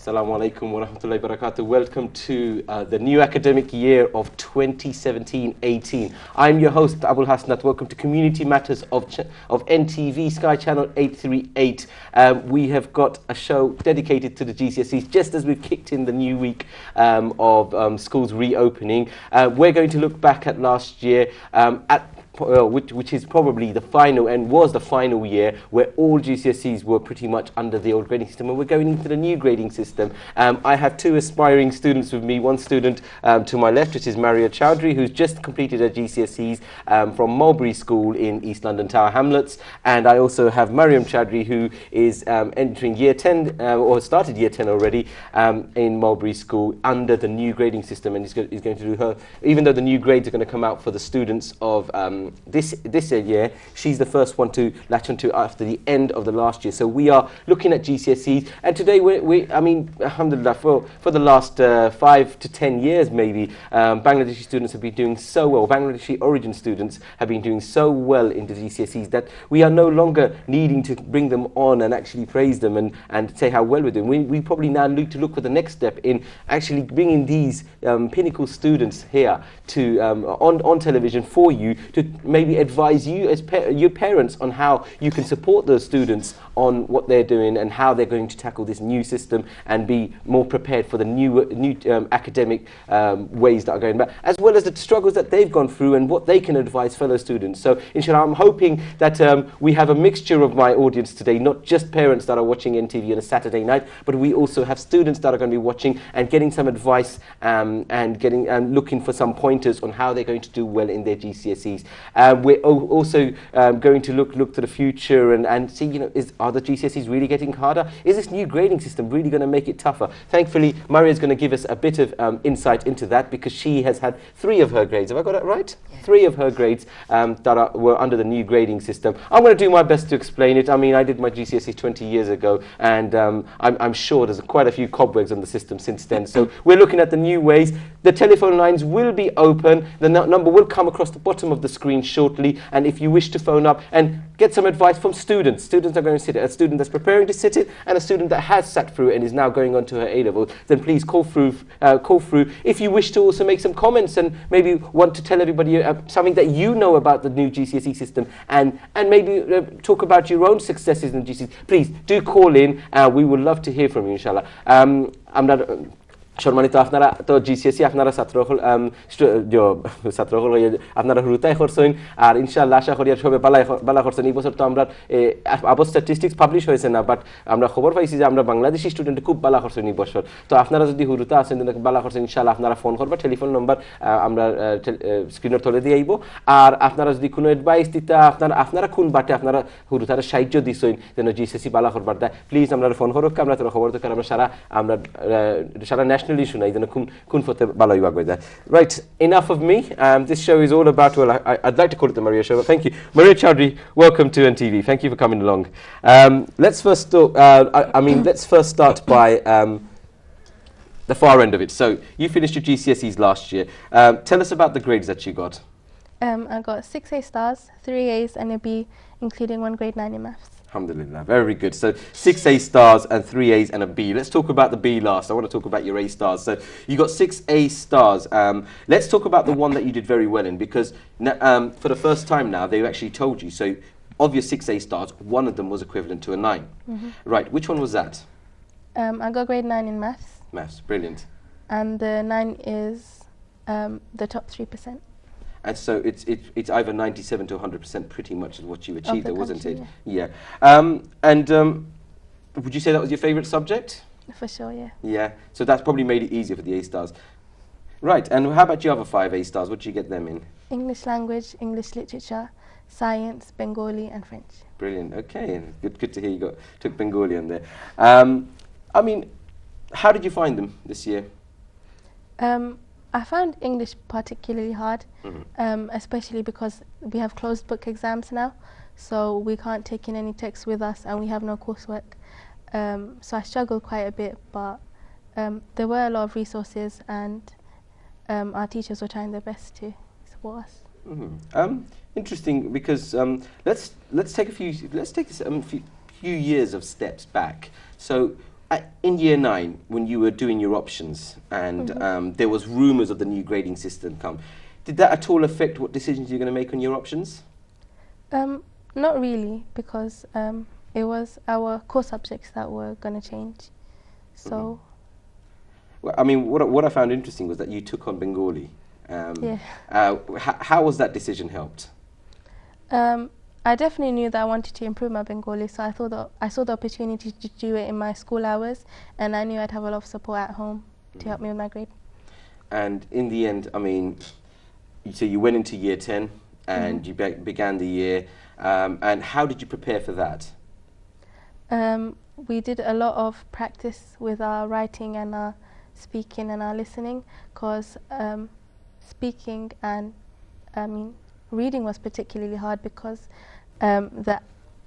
Assalamu alaikum wa rahmatullahi wa barakatuh. Welcome to the new academic year of 2017-18. I'm your host, Abul Hasnat. Welcome to Community Matters of NTV, Sky Channel 838. We have got a show dedicated to the GCSEs, just as we've kicked in the new week of schools reopening. We're going to look back at last year, which is probably the final and was the final year where all GCSEs were pretty much under the old grading system, and we're going into the new grading system. I have two aspiring students with me. One student to my left, which is Maria Chowdhury, who's just completed her GCSEs from Mulberry School in East London Tower Hamlets, and I also have Mariam Chowdhury, who is entering year 10 or started year 10 already in Mulberry School under the new grading system, and is going to do her, even though the new grades are going to come out for the students of this year, she's the first one to latch onto after the end of the last year. So we are looking at GCSEs, and today I mean, alhamdulillah, for the last 5 to 10 years maybe, Bangladeshi students have been doing so well, Bangladeshi origin students have been doing so well in the GCSEs that we are no longer needing to bring them on and actually praise them and say how well we're doing. We probably now need to look for the next step in actually bringing these pinnacle students here to on television for you to maybe advise you as your parents on how you can support those students on what they're doing and how they're going to tackle this new system and be more prepared for the new academic ways that are going back, as well as the struggles that they've gone through and what they can advise fellow students. So inshallah, I'm hoping that we have a mixture of my audience today, not just parents that are watching NTV on a Saturday night, but we also have students that are going to be watching and getting some advice and getting looking for some pointers on how they're going to do well in their GCSEs. We're also going to look to the future and see, you know, are the GCSEs really getting harder? Is this new grading system really going to make it tougher? Thankfully, Maria is going to give us a bit of insight into that, because she has had 3 of her grades. Have I got that right? Yeah. 3 of her grades that were under the new grading system. I'm going to do my best to explain it. I mean, I did my GCSE 20 years ago, and I'm sure there's quite a few cobwebs on the system since then. So we're looking at the new ways. The telephone lines will be open. The number will come across the bottom of the screen shortly, and if you wish to phone up and get some advice from students are going to sit it, a student that's preparing to sit it and a student that has sat through it and is now going on to her A-level, then please call through. If you wish to also make some comments and maybe want to tell everybody something that you know about the new GCSE system and maybe talk about your own successes in the GCSE, please do call in. We would love to hear from you, inshallah. সম্মানিত আপনারা তো GCSE আপনারা ছাত্রসকল আপনারা হুরুতাই করছেন আর ইনশাআল্লাহ আশা করি আর সবে বালা করছেন। এই বছর তো আমরা আবার স্ট্যাটিস্টিক্স পাবলিশ হয়েছে না, বাট আমরা খবর পাইছি যে আমরা বাংলাদেশি স্টুডেন্ট খুব বালা করছেন এই বছর। তো আপনারা যদি হুরুতা আছেন বালা করছেন, ইনশাআল্লাহ আপনারা ফোন করবা, টেলিফোন নাম্বার আমরা স্ক্রিনের তলে দিয়ে আইব। আর আপনারা যদি কোনো অ্যাডভাইস দিতে আপনারা কোন বাটে আপনারা হুরুতার সাহায্য দিছেন যেন জিসিএসই বালা করবার দেয়, প্লিজ আমরা ফোন করুক, আমরা তোরা খবর দরকার আমরা সারা national Right, enough of me. This show is all about, well, I'd like to call it the Maria Show, but thank you. Maria Chowdhury, welcome to NTV. Thank you for coming along. Let's first start by the far end of it. So you finished your GCSEs last year. Tell us about the grades that you got. I got 6 A stars, 3 A's and a B, including 1 grade 9 in maths. Alhamdulillah, very good. So 6 A stars and 3 A's and a B. Let's talk about the B last. I want to talk about your A stars. So you got 6 A stars. Let's talk about the one that you did very well in, because for the first time now they've actually told you. So of your 6 A stars, one of them was equivalent to a 9. Right, which one was that? I got grade 9 in maths. Maths, brilliant. And the 9 is the top 3%. And so it's either 97 to 100% pretty much is what you achieved there, wasn't it? Yeah. Would you say that was your favourite subject? For sure, yeah. Yeah. So that's probably made it easier for the A stars. Right. And how about your other 5 A stars? What did you get them in? English language, English literature, science, Bengali and French. Brilliant. Okay. Good to hear you took Bengali in there. I mean, how did you find them this year? I found English particularly hard, especially because we have closed book exams now, so we can't take in any texts with us and we have no coursework. So I struggled quite a bit, but there were a lot of resources and our teachers were trying their best to support us. Interesting, because let's take a few years of steps back. So In year 9, when you were doing your options and there was rumours of the new grading system come, did that at all affect what decisions you're going to make on your options? Not really, because it was our core subjects that were going to change. So. Well, I mean, what I found interesting was that you took on Bengali. Yeah. How was that decision helped? I definitely knew that I wanted to improve my Bengali, so I saw the opportunity to do it in my school hours, and I knew I'd have a lot of support at home to help me with my grade. And in the end, I mean, so you went into year 10 and you began the year, and how did you prepare for that? We did a lot of practice with our writing and our speaking and our listening, because speaking and reading was particularly hard because the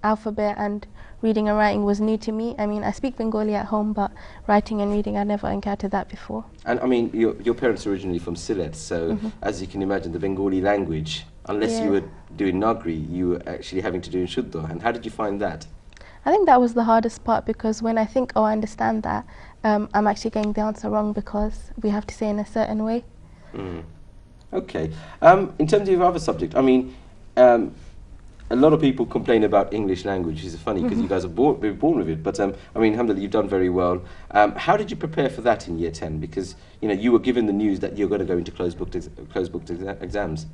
alphabet and reading and writing was new to me. I mean, I speak Bengali at home, but writing and reading, I never encountered that before. And I mean, your parents are originally from Sylhet, so as you can imagine, the Bengali language, unless you were doing Nagri, you were actually having to do in Shuddha. And how did you find that? I think that was the hardest part, because when I think, oh, I understand that, I'm actually getting the answer wrong because we have to say in a certain way. Okay. In terms of your other subject, I mean, a lot of people complain about English language, which is funny because you guys are born with it. But I mean, alhamdulillah, you've done very well. How did you prepare for that in year 10? Because you were given the news that you're going to go into closed book exams.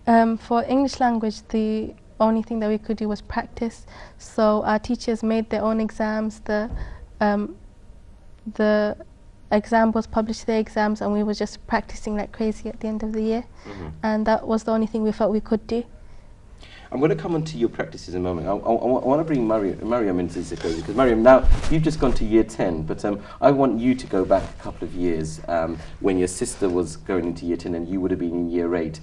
For English language, the only thing that we could do was practice. So our teachers made their own exams. The exam was published, the exams, and we were just practicing like crazy at the end of the year. And that was the only thing we felt we could do. I'm going to come on to your practices in a moment. I want to bring Mariam into this equation, because Mariam, now you've just gone to year 10, but I want you to go back a couple of years when your sister was going into year 10 and you would have been in year 8.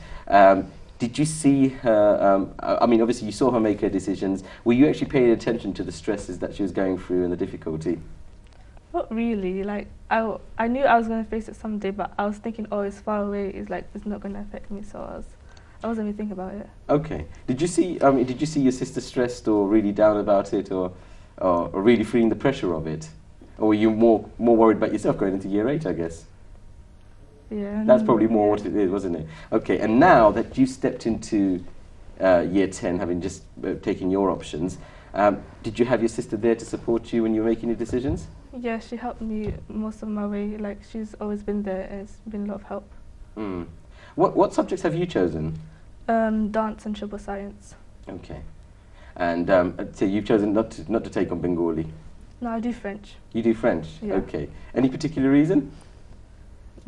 Did you see her, I mean, obviously you saw her make her decisions. Were you actually paying attention to the stresses that she was going through and the difficulty? Not really. Like, I knew I was going to face it someday, but I was thinking, oh, it's far away. It's like, it's not going to affect me, so I wasn't even thinking about it. Okay. Did you see your sister stressed or really down about it, or really feeling the pressure of it? Or were you more worried about yourself going into year 8, I guess? Yeah. That's probably more what it is, wasn't it? Okay, and now that you stepped into year 10, having just taken your options, did you have your sister there to support you when you were making your decisions? Yeah, she helped me most of my way. Like, she's always been there, and it's been a lot of help. What subjects have you chosen? Dance and triple science. Okay. And so you've chosen not to take on Bengali? No, I do French. You do French? Yeah. Okay. Any particular reason?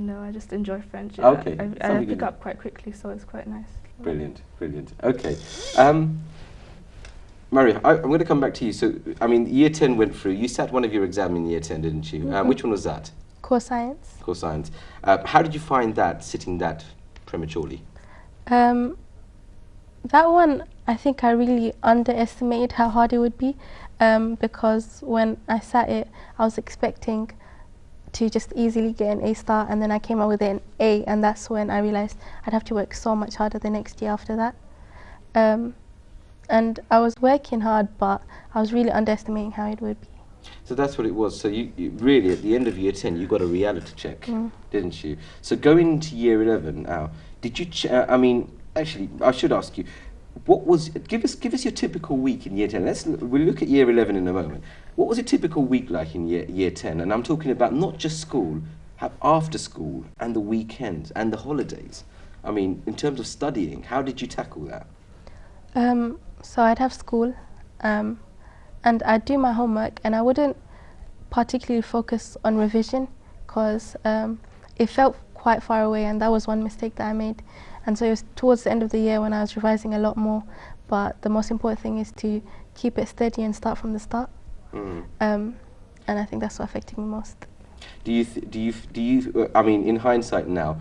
No, I just enjoy French. Okay. I pick up quite quickly, so it's quite nice. Brilliant, brilliant. Okay. Maria, I'm going to come back to you. So, I mean, year 10 went through. You sat one of your exams in year 10, didn't you? Which one was that? Core science. Core science. How did you find that, sitting that prematurely? That one, I think I really underestimated how hard it would be, because when I sat it, I was expecting to just easily get an A star, and then I came out with an A, and that's when I realized I'd have to work so much harder the next year after that. And I was working hard, but I was really underestimating how it would be. So that's what it was. So you really, at the end of year 10, you got a reality check, didn't you? So going into year 11 now, did you, I mean, actually, I should ask you, what was, give us your typical week in year 10. We'll look at year 11 in a moment. What was a typical week like in year 10? And I'm talking about not just school, after school, and the weekends, and the holidays. I mean, in terms of studying, how did you tackle that? So I'd have school, and I'd do my homework, and I wouldn't particularly focus on revision, because it felt quite far away, and that was one mistake that I made. And so it was towards the end of the year when I was revising a lot more, but the most important thing is to keep it steady and start from the start. And I think that's what affected me most. Do you, I mean, in hindsight now,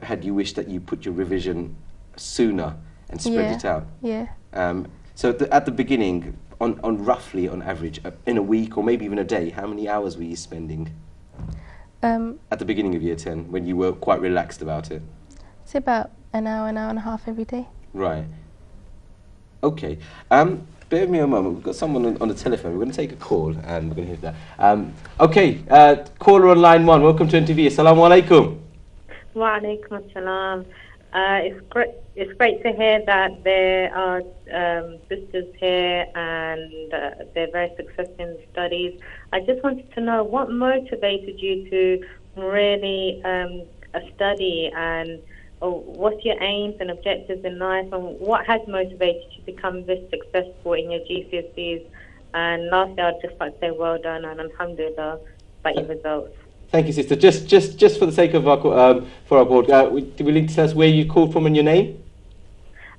had you wished that you put your revision sooner and spread it out? Yeah. So at the beginning, roughly on average, in a week or maybe even a day, how many hours were you spending at the beginning of year 10 when you were quite relaxed about it? It's about an hour and a half every day. Right. Okay. bear with me a moment. We've got someone on the telephone. We're going to take a call and we're going to hear that. Okay, caller on line 1. Welcome to NTV. Assalamu alaikum. Wa alaikum assalam. It's great to hear that there are sisters here and they're very successful in studies. I just wanted to know what motivated you to really study, and what's your aims and objectives in life, and what has motivated you to become this successful in your GCSEs? And lastly, I'd just like to say well done and alhamdulillah about your results. Thank you, sister. Just for the sake of our for our board, do we need to tell us where you called from and your name?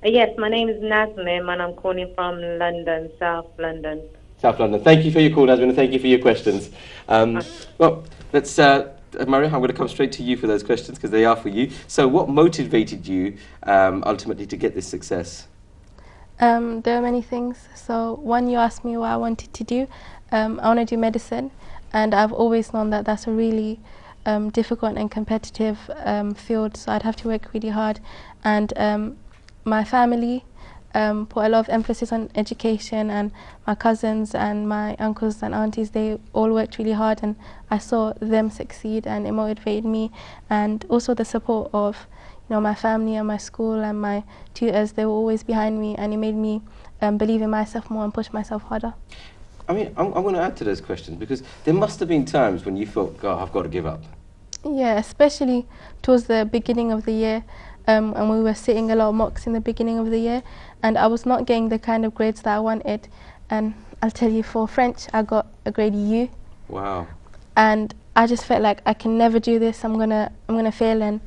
Yes, my name is Nazmim and I'm calling from London, South London. South London. Thank you for your call, Nazmim, and thank you for your questions. Well, let's, Maria, I'm going to come straight to you for those questions because they are for you. So what motivated you ultimately to get this success? There are many things. So one, you asked me what I wanted to do. I want to do medicine, and I've always known that that's a really difficult and competitive field, so I'd have to work really hard. And my family put a lot of emphasis on education, and my cousins and my uncles and aunties, they all worked really hard, and I saw them succeed and it motivated me. And also the support of my family and my school and my tutors, they were always behind me, and it made me believe in myself more and push myself harder. I mean, I'm going to add to those questions because there must have been times when you thought, God, I've got to give up. Yeah, especially towards the beginning of the year, and we were sitting a lot of mocks in the beginning of the year, and I was not getting the kind of grades that I wanted. And I'll tell you, for French, I got a grade U. Wow. And I just felt like I can never do this. I'm gonna fail, and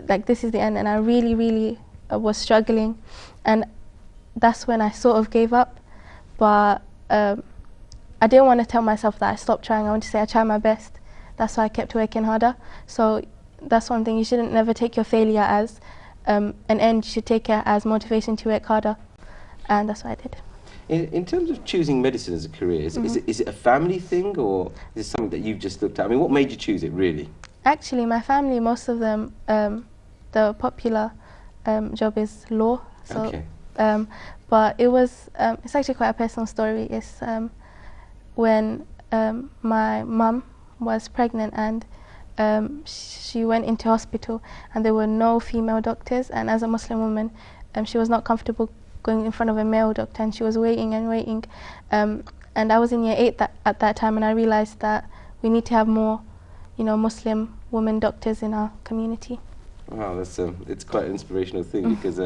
like this is the end. And I really was struggling, and that's when I sort of gave up. But I didn't want to tell myself that I stopped trying. I want to say I tried my best. That's why I kept working harder. So that's one thing. You shouldn't never take your failure as an end. You should take it as motivation to work harder, and that's what I did. In terms of choosing medicine as a career, is it a family thing, or is it something that you've just looked at? I mean, what made you choose it, really? Actually, my family, most of them, the popular job is law. So, okay. But it was, it's actually quite a personal story. It's when my mum was pregnant, and she went into hospital, and there were no female doctors, and as a Muslim woman, she was not comfortable going in front of a male doctor, and she was waiting and waiting. And I was in year 8 at that time, and I realized that we need to have more, Muslim women doctors in our community. Wow, it's quite an inspirational thing because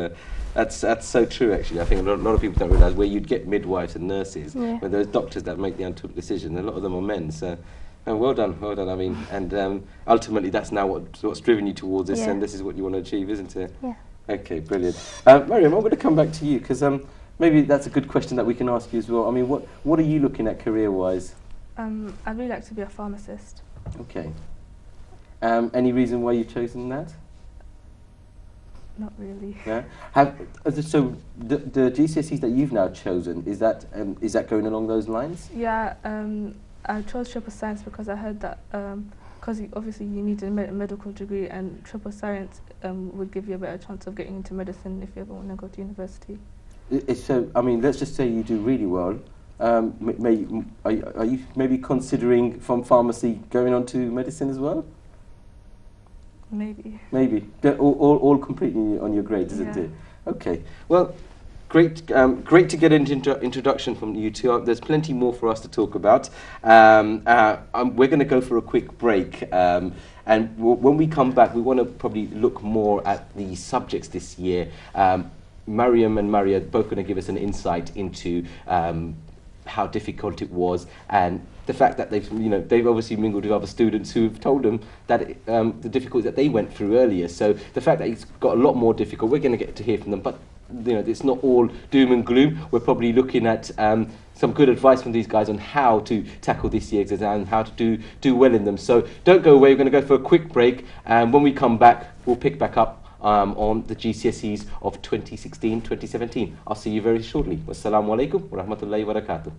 that's so true. Actually, I think a lot of people don't realise where you'd get midwives and nurses, where there's doctors that make the untook decision. A lot of them are men. So, well done. I mean, and ultimately, that's now what's driven you towards this, and this is what you want to achieve, isn't it? Yeah. Okay, brilliant. Mariam, I'm going to come back to you because maybe that's a good question that we can ask you as well. I mean, what are you looking at career-wise? I'd really like to be a pharmacist. Okay. Any reason why you've chosen that? Not really. Yeah. So the GCSEs that you've now chosen, is that going along those lines? Yeah. I chose triple science because I heard that because obviously you need a medical degree, and triple science would give you a better chance of getting into medicine if you ever want to go to university. So, I mean, let's just say you do really well. Are you maybe considering from pharmacy going on to medicine as well? Maybe. Maybe. All completely on your grades, isn't it? Okay. Well, great to get an introduction from you two. There's plenty more for us to talk about. We're going to go for a quick break. And when we come back, we want to probably look more at the subjects this year. Mariam and Maria are both going to give us an insight into how difficult it was, and the fact that they've obviously mingled with other students who've told them that the difficulties that they went through earlier. So the fact that it's got a lot more difficult, we're going to get to hear from them. But it's not all doom and gloom. We're probably looking at some good advice from these guys on how to tackle this year's exam and how to do well in them. So don't go away. We're going to go for a quick break, and when we come back, we'll pick back up on the GCSEs of 2016-2017. I'll see you very shortly. Wassalamu alaikum wa rahmatullahi wa barakatuh.